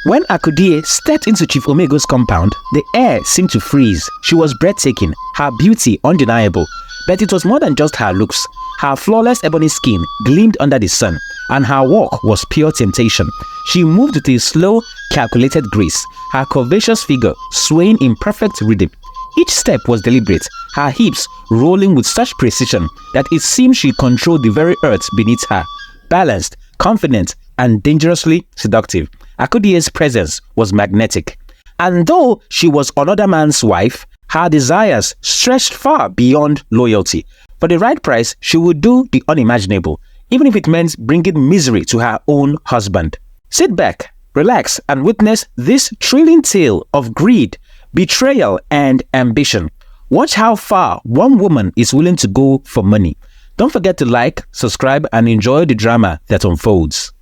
When Akudiya stepped into Chief Omego's compound, the air seemed to freeze. She was breathtaking, her beauty undeniable. But it was more than just her looks. Her flawless ebony skin gleamed under the sun, and her walk was pure temptation. She moved with a slow, calculated grace, her curvaceous figure swaying in perfect rhythm. Each step was deliberate, her hips rolling with such precision that it seemed she controlled the very earth beneath her. Balanced, confident, and dangerously seductive, Akudiya's presence was magnetic. And though she was another man's wife, her desires stretched far beyond loyalty. For the right price, she would do the unimaginable, even if it meant bringing misery to her own husband. Sit back, relax, and witness this thrilling tale of greed, betrayal, and ambition. Watch how far one woman is willing to go for money. Don't forget to like, subscribe, and enjoy the drama that unfolds.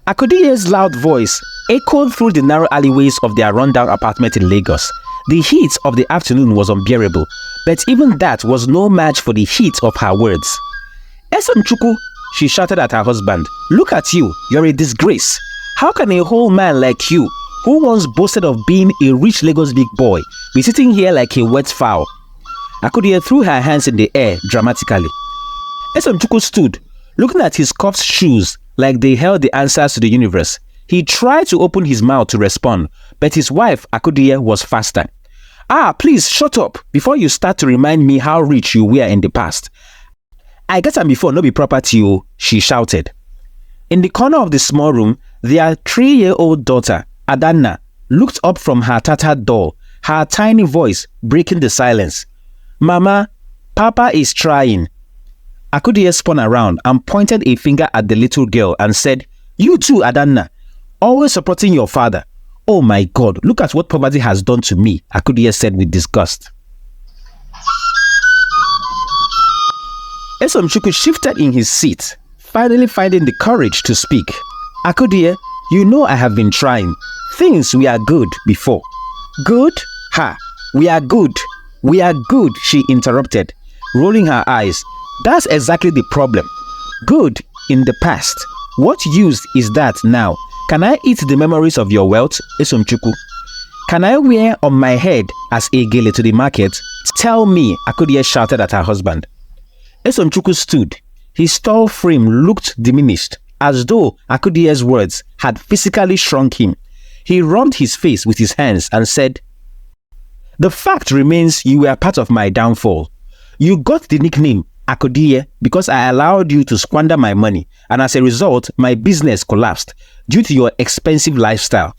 Akudiya's loud voice echoed through the narrow alleyways of their rundown apartment in Lagos. The heat of the afternoon was unbearable, but even that was no match for the heat of her words. "Esonchukwu," she shouted at her husband, "look at you, you're a disgrace. How can a whole man like you, who once boasted of being a rich Lagos big boy, be sitting here like a wet fowl?" Akudiya threw her hands in the air dramatically. Esonchukwu stood, looking at his cuffed shoes like they held the answers to the universe. He tried to open his mouth to respond, but his wife, Akudiya, was faster. "Ah, please shut up before you start to remind me how rich you were in the past. I get am before no be property o," she shouted. In the corner of the small room, their 3-year-old daughter, Adanna, looked up from her tattered doll, her tiny voice breaking the silence. "Mama, Papa is trying." Akudiya spun around and pointed a finger at the little girl and said, "You too, Adanna, always supporting your father. Oh my God, look at what poverty has done to me," Akudiya said with disgust. Esonchukwu shifted in his seat, finally finding the courage to speak. "Akudiya, you know I have been trying. Things were good before." "Good? Ha! We are good. We are good," she interrupted, rolling her eyes. "That's exactly the problem. Good in the past. What use is that now? Can I eat the memories of your wealth, Esonchukwu? Can I wear on my head as a gele to the market? Tell me," Akudiya shouted at her husband. Esonchukwu stood. His tall frame looked diminished, as though Akudiya's words had physically shrunk him. He rubbed his face with his hands and said, "The fact remains you were part of my downfall. You got the nickname Akudiya because I allowed you to squander my money, and as a result, my business collapsed due to your expensive lifestyle.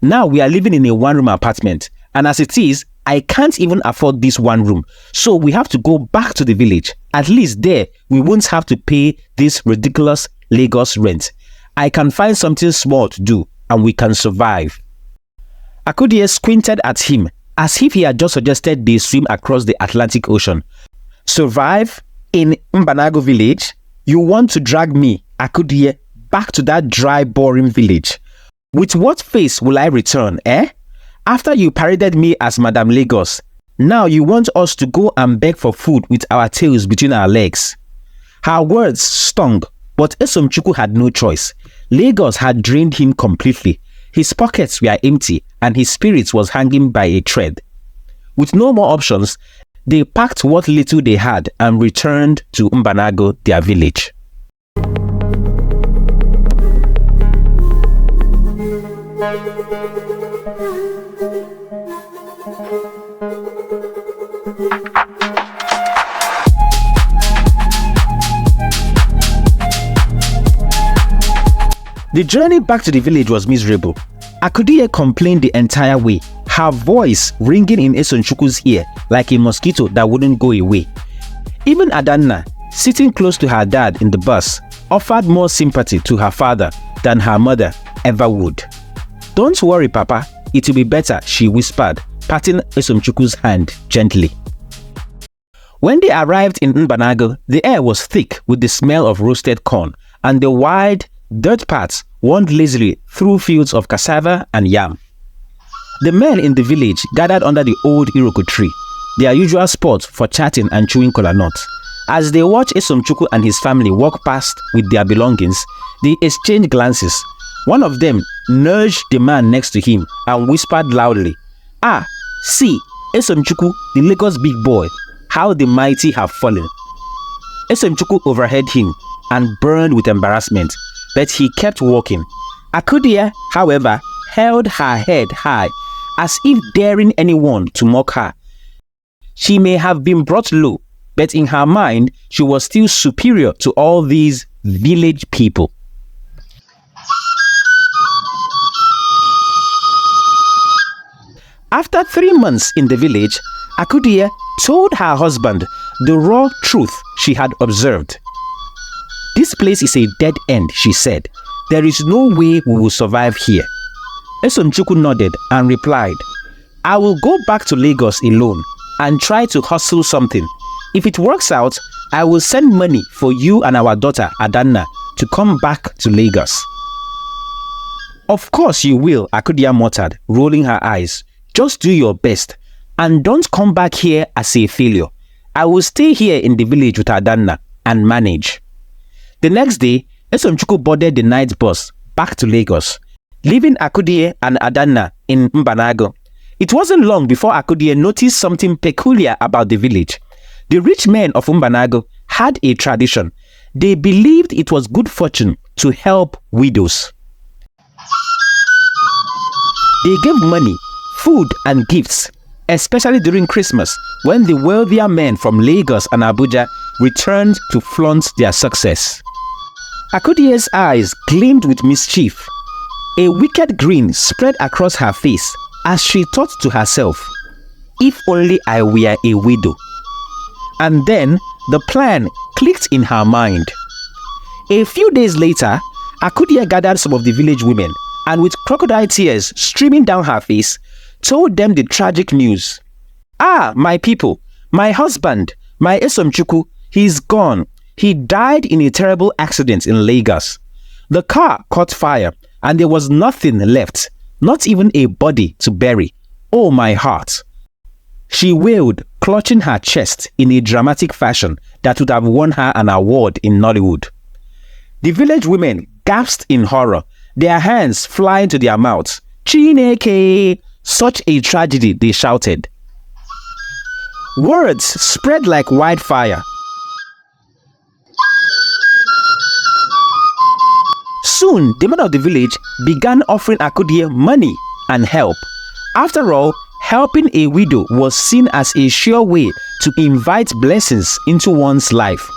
Now we are living in a one-room apartment, and as it is, I can't even afford this one room, so we have to go back to the village. At least there, we won't have to pay this ridiculous Lagos rent. I can find something small to do, and we can survive." Akudiya squinted at him, as if he had just suggested they swim across the Atlantic Ocean. "Survive? In Mbanago village? You want to drag me, Akudiya, back to that dry, boring village? With what face will I return, eh? After you paraded me as Madame Lagos, now you want us to go and beg for food with our tails between our legs." Her words stung, but Esonchukwu had no choice. Lagos had drained him completely. His pockets were empty and his spirit was hanging by a thread. With no more options, they packed what little they had and returned to Mbanago, their village. The journey back to the village was miserable. Akudiya complained the entire way, her voice ringing in Esonchukwu's ear like a mosquito that wouldn't go away. Even Adanna, sitting close to her dad in the bus, offered more sympathy to her father than her mother ever would. "Don't worry, Papa, it will be better," she whispered, patting Esonchukwu's hand gently. When they arrived in Mbanago, the air was thick with the smell of roasted corn, and the wide dirt paths wound lazily through fields of cassava and yam. The men in the village gathered under the old Iroko tree, their usual spot for chatting and chewing kola nut. As they watch Esomchukwu and his family walk past with their belongings, they exchange glances. One of them nudged the man next to him and whispered loudly, "Ah, see, Esomchukwu, the Lagos big boy, how the mighty have fallen." Esomchukwu overheard him and burned with embarrassment, but he kept walking. Akudiya, however, held her head high, as if daring anyone to mock her. She may have been brought low, but in her mind, she was still superior to all these village people. After 3 months in the village, Akudiya told her husband the raw truth she had observed. "This place is a dead end," she said. "There is no way we will survive here." Esomchukwu nodded and replied, "I will go back to Lagos alone and try to hustle something. If it works out, I will send money for you and our daughter Adanna to come back to Lagos." "Of course you will," Akudiya muttered, rolling her eyes. "Just do your best and don't come back here as a failure. I will stay here in the village with Adanna and manage." The next day, Esomchukwu boarded the night bus back to Lagos, leaving Akudiya and Adanna in Mbanago. It wasn't long before Akudiya noticed something peculiar about the village. The rich men of Mbanago had a tradition. They believed it was good fortune to help widows. They gave money, food and gifts, especially during Christmas, when the wealthier men from Lagos and Abuja returned to flaunt their success. Akudiya's eyes gleamed with mischief. A wicked grin spread across her face as she thought to herself, "If only I were a widow." And then the plan clicked in her mind. A few days later, Akudiya gathered some of the village women and, with crocodile tears streaming down her face, told them the tragic news. "Ah, my people, my husband, my Esomchukwu, he's gone. He died in a terrible accident in Lagos. The car caught fire and there was nothing left, not even a body to bury. Oh, my heart." She wailed, clutching her chest in a dramatic fashion that would have won her an award in Nollywood. The village women gasped in horror, their hands flying to their mouths. "Chineke!" Such a tragedy, they shouted. Words spread like wildfire. Soon, the men of the village began offering Akudiya money and help. After all, helping a widow was seen as a sure way to invite blessings into one's life.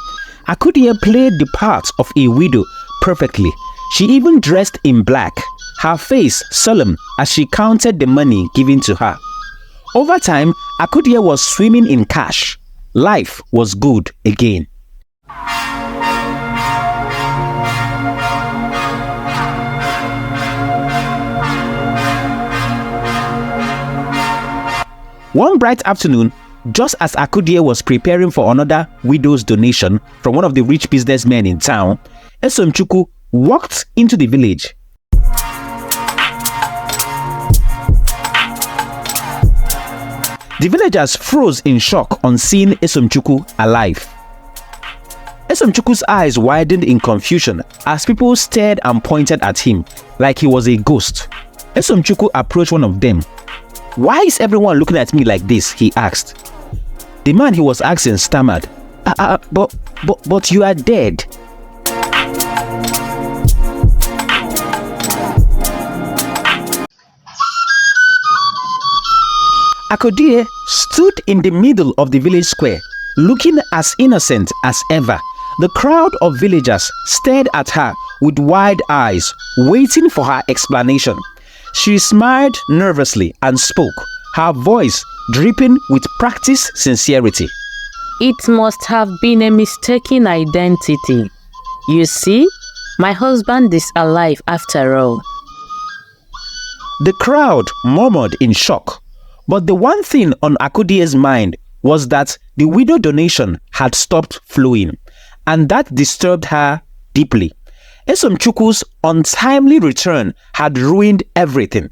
Akudiya played the part of a widow perfectly. She even dressed in black, her face solemn as she counted the money given to her. Over time, Akudiya was swimming in cash. Life was good again. One bright afternoon, just as Akudiya was preparing for another widow's donation from one of the rich businessmen in town, Esomchukwu walked into the village. The villagers froze in shock on seeing Esomchukwu alive. Esomchukwu's eyes widened in confusion as people stared and pointed at him like he was a ghost. Esomchukwu approached one of them. "Why is everyone looking at me like this?" he asked. The man he was asking stammered, but you are dead." Akudiya stood in the middle of the village square, looking as innocent as ever. The crowd of villagers stared at her with wide eyes, waiting for her explanation. She smiled nervously and spoke, her voice dripping with practiced sincerity. "It must have been a mistaken identity. You see, my husband is alive after all." The crowd murmured in shock, but the one thing on Akudiya's mind was that the widow donation had stopped flowing, and that disturbed her deeply. Esomchukwu's untimely return had ruined everything.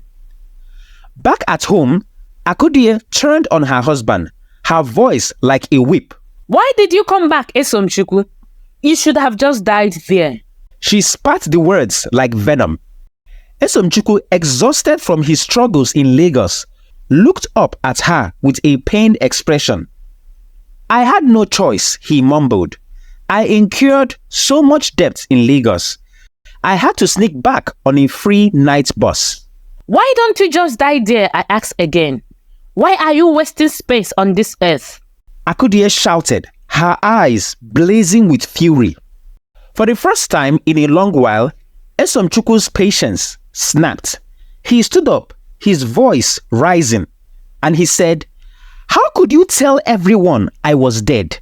Back at home, Akudiya turned on her husband, her voice like a whip. Why did you come back, Esomchukwu? You should have just died there. She spat the words like venom. Esomchukwu, exhausted from his struggles in Lagos, looked up at her with a pained expression. I had no choice, he mumbled. I incurred so much debt in Lagos. I had to sneak back on a free night bus. Why don't you just die there, I ask again? Why are you wasting space on this earth? Akudiya shouted, her eyes blazing with fury. For the first time in a long while, Esomchukwu's patience snapped. He stood up, his voice rising, and he said, how could you tell everyone I was dead?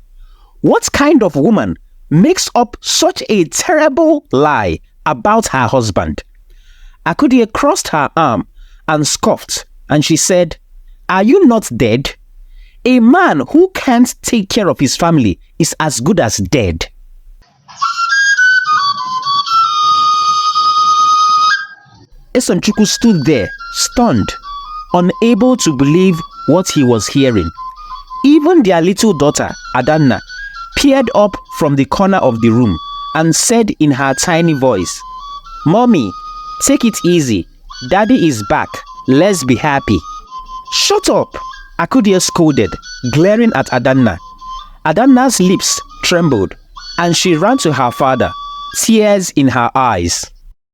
What kind of woman makes up such a terrible lie about her husband? Akudiya crossed her arm and scoffed, and she said, are you not dead? A man who can't take care of his family is as good as dead. Esomchukwu stood there, stunned, unable to believe what he was hearing. Even their little daughter, Adanna, peered up from the corner of the room and said in her tiny voice, Mommy, take it easy. Daddy is back. Let's be happy. Shut up, Akudiya scolded, glaring at Adanna. Adanna's lips trembled, and she ran to her father, tears in her eyes.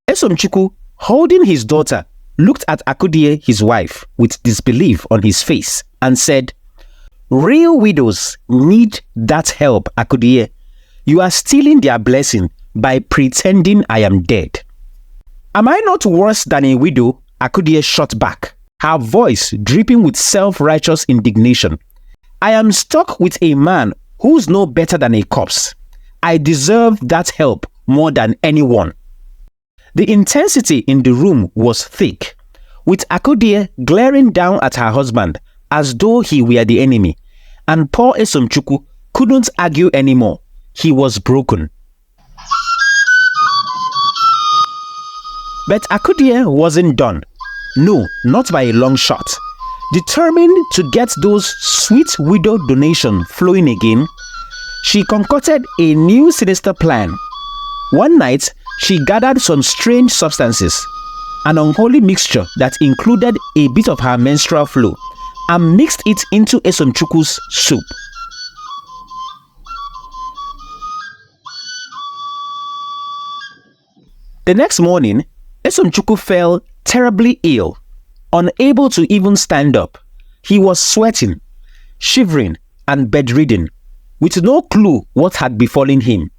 Esomchukwu, holding his daughter, looked at Akudiya, his wife, with disbelief on his face, and said, real widows need that help, Akudiya. You are stealing their blessing by pretending I am dead. Am I not worse than a widow? Akudiya shot back, her voice dripping with self-righteous indignation. I am stuck with a man who's no better than a corpse. I deserve that help more than anyone. The intensity in the room was thick, with Akudiya glaring down at her husband as though he were the enemy, and poor Esomchukwu couldn't argue anymore. He was broken. But Akudiya wasn't done. No, not by a long shot. Determined to get those sweet widow donations flowing again, she concocted a new sinister plan. One night, she gathered some strange substances, an unholy mixture that included a bit of her menstrual flow, and mixed it into Esomchukwu's soup. The next morning, Esomchukwu fell terribly ill, unable to even stand up. He was sweating, shivering, and bedridden, with no clue what had befallen him.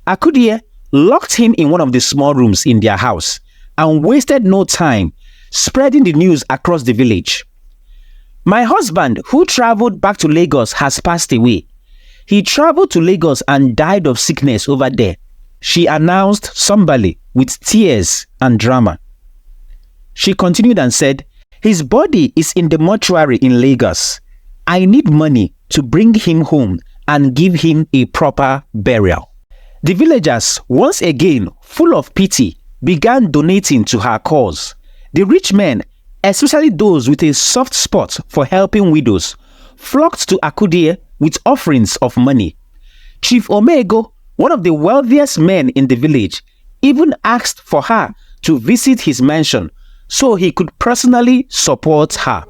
Akudiya locked him in one of the small rooms in their house and wasted no time spreading the news across the village. My husband, who traveled back to Lagos, has passed away. He traveled to Lagos and died of sickness over there, she announced somberly with tears and drama. She continued and said, his body is in the mortuary in Lagos. I need money to bring him home and give him a proper burial. The villagers, once again full of pity, began donating to her cause. The rich men, especially those with a soft spot for helping widows, flocked to Akudiya with offerings of money. Chief Omego, one of the wealthiest men in the village, even asked for her to visit his mansion so he could personally support her.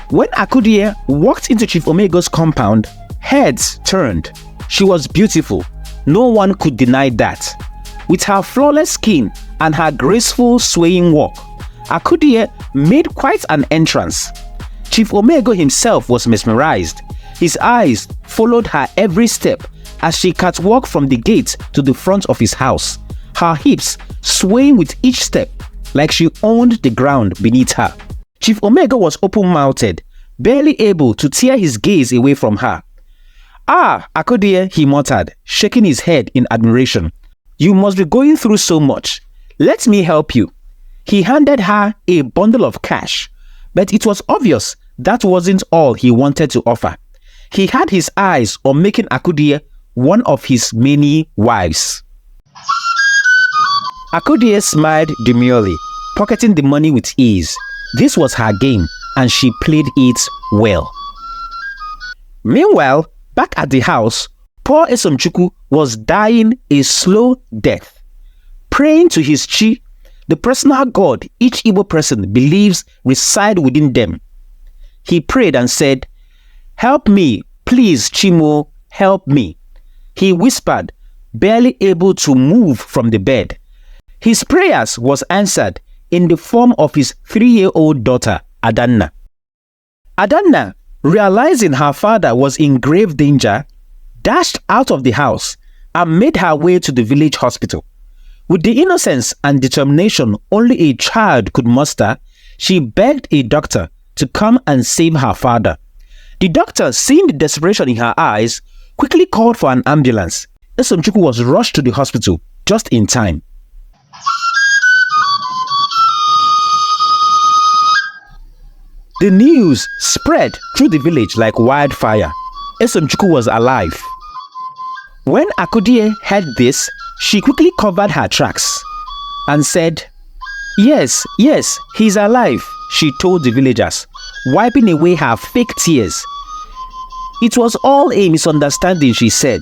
When Akudiya walked into Chief Omego's compound, heads turned. She was beautiful. No one could deny that. With her flawless skin and her graceful swaying walk, Akudiya made quite an entrance. Chief Omego himself was mesmerized. His eyes followed her every step as she catwalked from the gate to the front of his house, her hips swaying with each step like she owned the ground beneath her. Chief Omega was open-mouthed, barely able to tear his gaze away from her. Ah, Akudiya, he muttered, shaking his head in admiration. You must be going through so much. Let me help you. He handed her a bundle of cash, but it was obvious that wasn't all he wanted to offer. He had his eyes on making Akudiya one of his many wives. Akudiya smiled demurely, pocketing the money with ease. This was her game, and she played it well. Meanwhile, back at the house, poor Esomchukwu was dying a slow death. Praying to his chi, the personal god each Igbo person believes reside within them. He prayed and said, "Help me, please, Chimo, help me." He whispered, barely able to move from the bed. His prayers was answered in the form of his 3-year-old daughter, Adanna. Adanna, realizing her father was in grave danger, dashed out of the house and made her way to the village hospital. With the innocence and determination only a child could muster, she begged a doctor to come and save her father. The doctor, seeing the desperation in her eyes, quickly called for an ambulance. Esomchukwu was rushed to the hospital just in time. The news spread through the village like wildfire. Esomchukwu was alive. When Akudiya heard this, she quickly covered her tracks and said, Yes, he's alive," she told the villagers, wiping away her fake tears. It was all a misunderstanding, she said.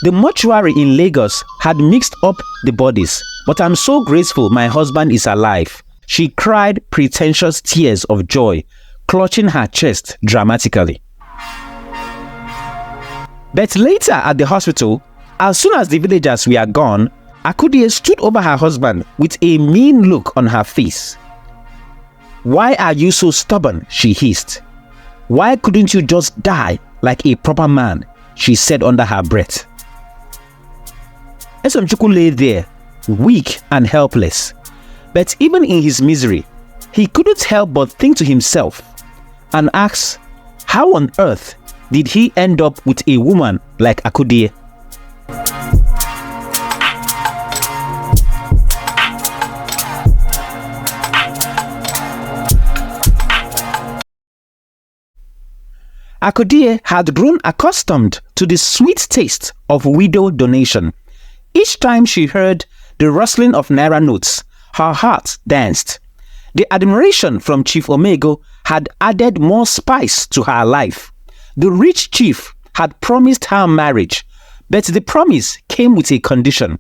The mortuary in Lagos had mixed up the bodies, but I'm so grateful my husband is alive. She cried pretentious tears of joy, clutching her chest dramatically. But later at the hospital, as soon as the villagers were gone, Akudiya stood over her husband with a mean look on her face. "Why are you so stubborn?" she hissed. "Why couldn't you just die like a proper man?" she said under her breath. Esomchukwu lay there, weak and helpless. But even in his misery, he couldn't help but think to himself and ask, how on earth did he end up with a woman like Akudiya? Akudiya had grown accustomed to the sweet taste of widow donation. Each time she heard the rustling of naira notes, her heart danced. The admiration from Chief Omego had added more spice to her life. The rich chief had promised her marriage, but the promise came with a condition.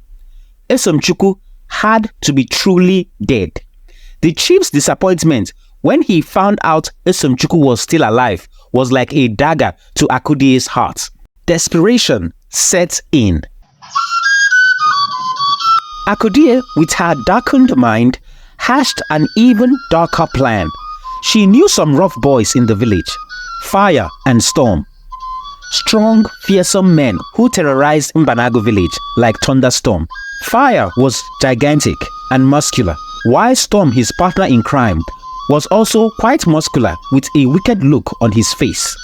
Esomchukwu had to be truly dead. The chief's disappointment when he found out Esomchukwu was still alive was like a dagger to Akudiya's heart. Desperation set in. Akudiya, with her darkened mind, hatched an even darker plan. She knew some rough boys in the village, Fire and Storm. Strong, fearsome men who terrorized Mbanago village like thunderstorm. Fire was gigantic and muscular, while Storm, his partner in crime, was also quite muscular with a wicked look on his face.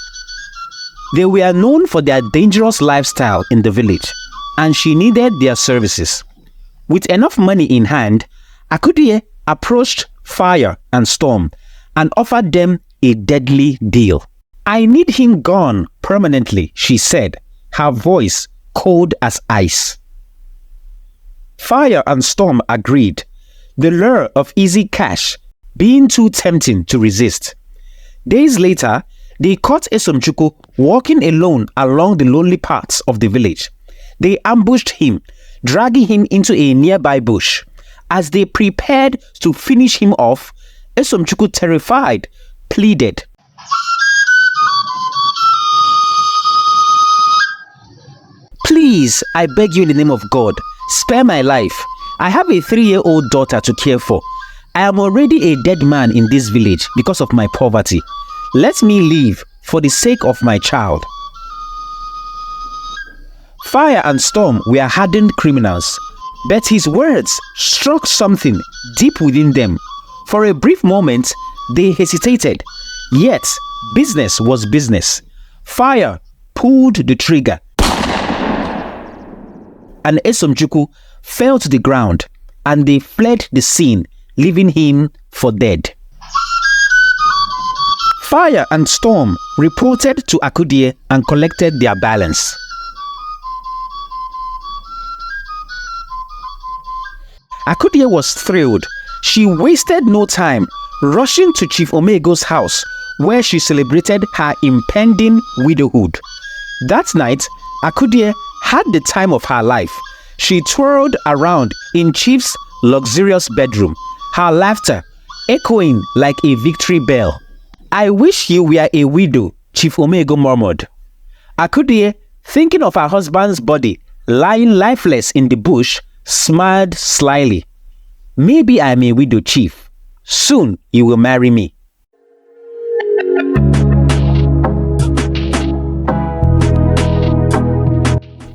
They were known for their dangerous lifestyle in the village, and she needed their services. With enough money in hand, Akudiya approached Fire and Storm and offered them a deadly deal. "I need him gone permanently," she said, her voice cold as ice. Fire and Storm agreed, the lure of easy cash being too tempting to resist. Days later, they caught Esomchukwu walking alone along the lonely paths of the village. They ambushed him, dragging him into a nearby bush. As they prepared to finish him off, Esomchukwu, terrified, pleaded, "Please, I beg you in the name of God, spare my life. I have a 3-year-old daughter to care for. I am already a dead man in this village because of my poverty. Let me live for the sake of my child." Fire and Storm were hardened criminals, but his words struck something deep within them. For a brief moment, they hesitated, yet business was business. Fire pulled the trigger, and Esomchukwu fell to the ground, and they fled the scene, leaving him for dead. Fire and Storm reported to Akudiya and collected their balance. Akudiya was thrilled. She wasted no time rushing to Chief Omego's house, where she celebrated her impending widowhood. That night, Akudiya had the time of her life. She twirled around in Chief's luxurious bedroom, her laughter echoing like a victory bell. "I wish you were a widow," Chief Omego murmured. Akudiya, thinking of her husband's body lying lifeless in the bush, smiled slyly. "Maybe I'm a widow, Chief. Soon you will marry me."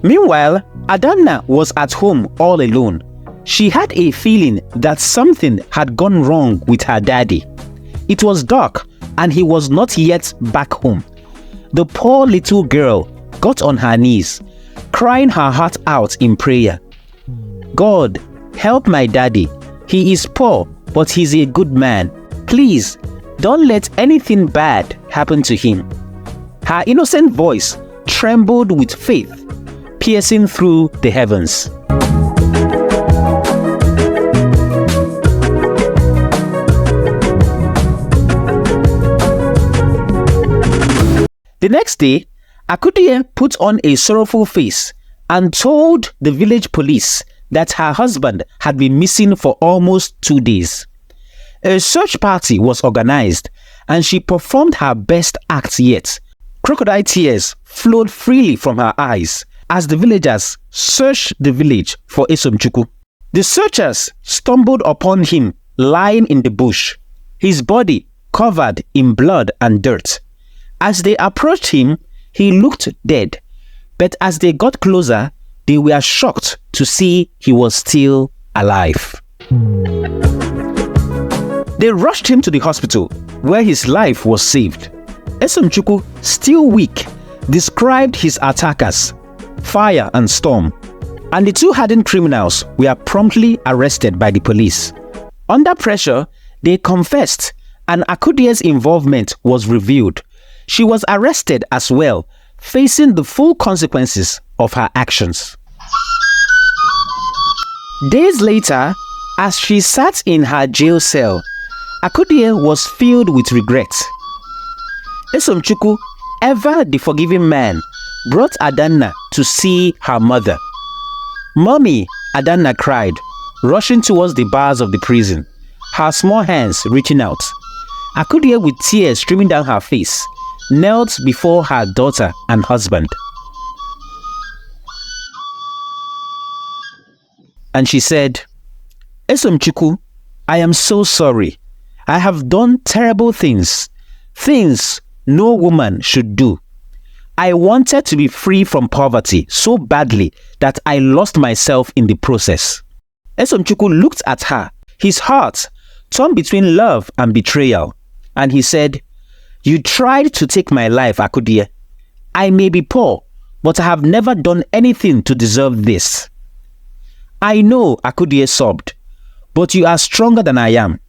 Meanwhile, Adanna was at home all alone. She had a feeling that something had gone wrong with her daddy. It was dark and he was not yet back home. The poor little girl got on her knees, crying her heart out in prayer. "God, help my daddy. He is poor, but he's a good man. Please, don't let anything bad happen to him." Her innocent voice trembled with faith, piercing through the heavens. The next day, Akudiya put on a sorrowful face and told the village police that her husband had been missing for almost 2 days. A search party was organized and she performed her best act yet. Crocodile tears flowed freely from her eyes as the villagers searched the village for Esomchukwu. The searchers stumbled upon him lying in the bush, his body covered in blood and dirt. As they approached him, he looked dead, but as they got closer, they were shocked to see he was still alive. They rushed him to the hospital, where his life was saved. Esomchukwu, still weak, described his attackers, fire and storm, and the two hardened criminals were promptly arrested by the police. Under pressure, they confessed, and Akudiya's involvement was revealed. She was arrested as well, facing the full consequences of her actions. Days later, as she sat in her jail cell, Akudiya was filled with regret. Esomchukwu, ever the forgiving man, brought Adanna to see her mother. "Mommy," Adanna cried, rushing towards the bars of the prison, her small hands reaching out. Akudiya, with tears streaming down her face, knelt before her daughter and husband. And she said, "Esomchukwu, I am so sorry. I have done terrible things, things no woman should do. I wanted to be free from poverty so badly that I lost myself in the process." Esomchukwu looked at her, his heart torn between love and betrayal, and he said, "You tried to take my life, Akudiya. I may be poor, but I have never done anything to deserve this." "I know," Akudiya sobbed, "but you are stronger than I am.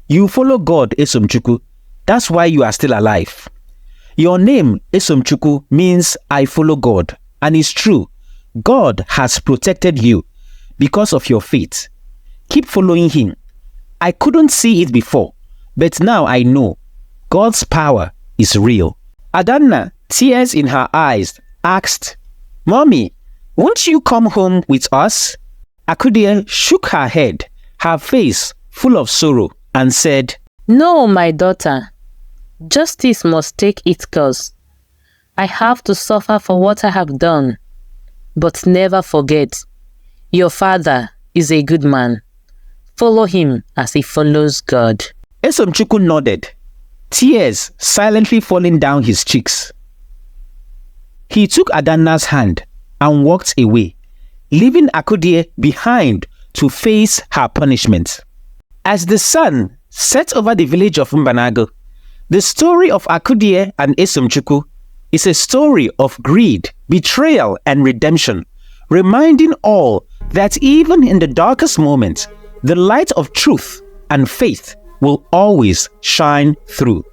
You follow God, Esomchukwu. That's why you are still alive. Your name, Esomchukwu, means I follow God, and it's true. God has protected you because of your faith. Keep following him. I couldn't see it before, but now I know. God's power is real." Adanna, tears in her eyes, asked, "Mommy, won't you come home with us?" Akudiya shook her head, her face full of sorrow, and said, "No, my daughter. Justice must take its course. I have to suffer for what I have done. But never forget, your father is a good man. Follow him as he follows God." Esomchukwu nodded, tears silently falling down his cheeks. He took Adanna's hand and walked away, leaving Akudiya behind to face her punishment. As the sun set over the village of Mbanago, the story of Akudiya and Esomchukwu is a story of greed, betrayal, and redemption, reminding all that even in the darkest moments, the light of truth and faith will always shine through.